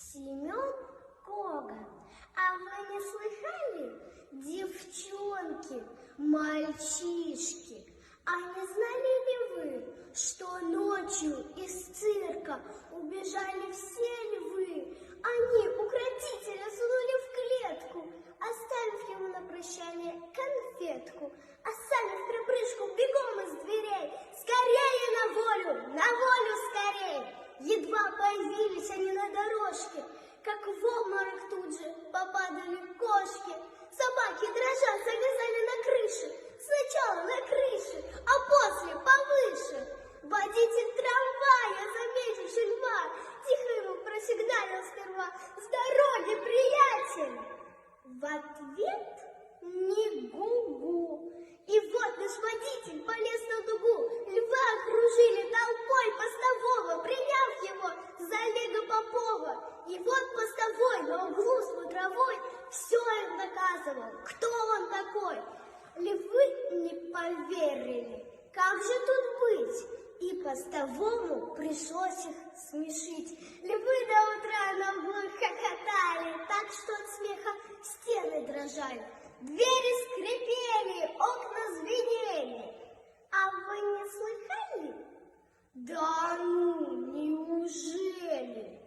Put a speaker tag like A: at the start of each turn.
A: Семен Коган. А вы не слыхали, девчонки, мальчишки, а не знали ли вы, что ночью из цирка убежали все львы? Они укротителя сунули в клетку, оставив ему на прощание конфетку, а сами в припрыжку бегом из дверей. Скорее на волю скорей! Едва появились они на дорожке, как в обморок тут же попадали кошки. Собаки дрожа залезали на крыши, сначала на крыши, а после повыше. Водитель трамвая, заметивший льва, тихо ему просигналил сперва: «С дороги, приятель!» В ответ ни гу-гу. И вот наш водитель полез на дугу. Льва окружили толпой постового, приняв его за Олега Попова. И вот постовой на углу смотровой все им доказывал, кто он такой. Львы не поверили. Как же тут быть? И постовому пришлось их смешить. Львы до утра на углу хохотали, так что от смеха стены дрожали. Двери скрипели, окна звенели. А вы не слыхали? Да ну, неужели?